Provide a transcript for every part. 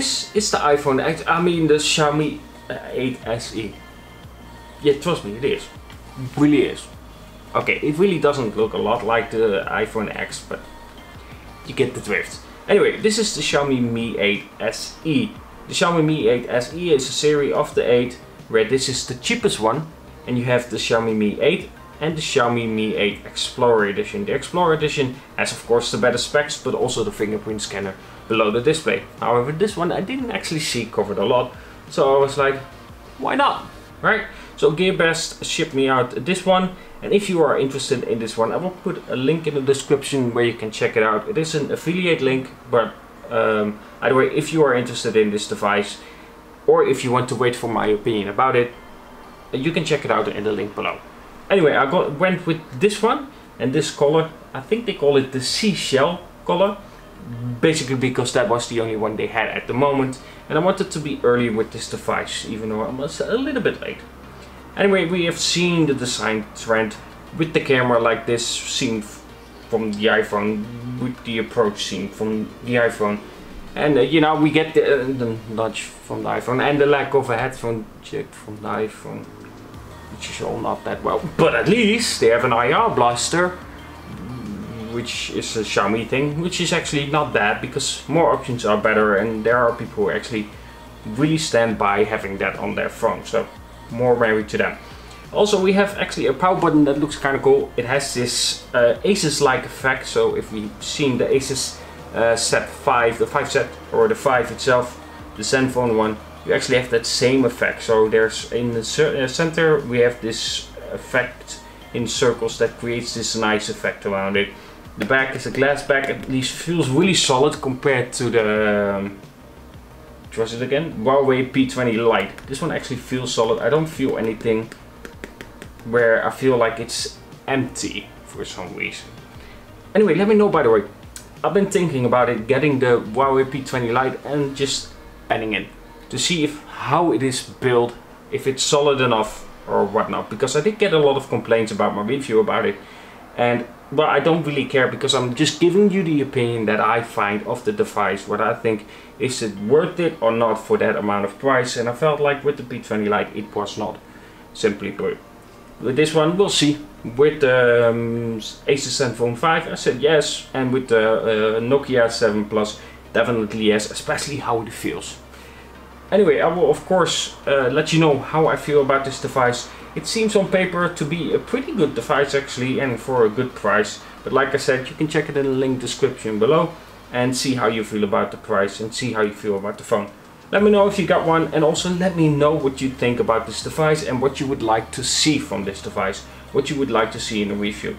this is the iPhone, I mean the Xiaomi 8 SE. Yeah, trust me, it is. It really is. Okay, it really doesn't look a lot like the iPhone X, but you get the drift. Anyway, this is the Xiaomi Mi 8 SE. The Xiaomi Mi 8 SE is a series of the 8, where this is the cheapest one. And you have the Xiaomi Mi 8 and the Xiaomi Mi 8 Explorer Edition. The Explorer Edition has of course the better specs, but also the fingerprint scanner below the display. However, this one I didn't actually see covered a lot, so I was like, why not, right? So Gearbest shipped me out this one, and if you are interested in this one, I will put a link in the description where you can check it out. It is an affiliate link, but either way, if you are interested in this device, or if you want to wait for my opinion about it, you can check it out in the link below. Anyway, I went with this one and this color. I think they call it the seashell color, basically because that was the only one they had at the moment, and I wanted to be early with this device, even though I was a little bit late. Anyway, we have seen the design trend with the camera like this seen from the iPhone, with the approach seen from the iPhone, and you know, we get the nudge from the iPhone and the lack of a headphone jack from the iPhone, which is all not that well, but at least they have an IR blaster, which is a Xiaomi thing, which is actually not bad, because more options are better, and there are people who actually really stand by having that on their phone, so more married to them. Also, we have actually a power button that looks kind of cool. It has this Asus-like effect, so if we've seen the Asus set 5, the 5 set, or the 5 itself, the Zenfone one, you actually have that same effect. So there's in the center we have this effect in circles that creates this nice effect around it. The back is a glass back, at least feels really solid compared to the what was it again? Huawei P20 Lite. This one actually feels solid. I don't feel anything where I feel like it's empty for some reason. Anyway, let me know, by the way. I've been thinking about it, getting the Huawei P20 Lite and just adding it to see if how it is built, if it's solid enough or whatnot, because I did get a lot of complaints about my review about it, and but I don't really care, because I'm just giving you the opinion that I find of the device, what I think, is it worth it or not for that amount of price, and I felt like with the P20 Lite it was not, simply put. With this one we'll see. With the Asus Zenfone 5 I said yes, and with the Nokia 7 Plus definitely yes, especially how it feels. Anyway, I will of course let you know how I feel about this device. It seems on paper to be a pretty good device actually, and for a good price, but like I said, you can check it in the link description below and see how you feel about the price and see how you feel about the phone. Let me know if you got one, and also let me know what you think about this device and what you would like to see from this device, what you would like to see in a review.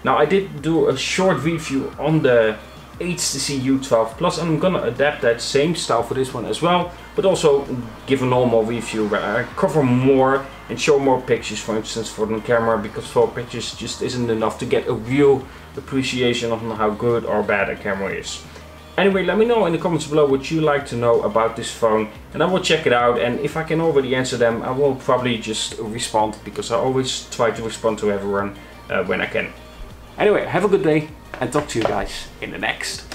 Now, I did do a short review on the HTC U12 Plus, and I'm gonna adapt that same style for this one as well, but also give a normal review where I cover more and show more pictures, for instance, for the camera, because 4 pictures just isn't enough to get a real appreciation of how good or bad a camera is. Anyway, let me know in the comments below what you like to know about this phone, and I will check it out, and if I can already answer them, I will probably just respond, because I always try to respond to everyone when I can. Anyway, have a good day, and talk to you guys in the next.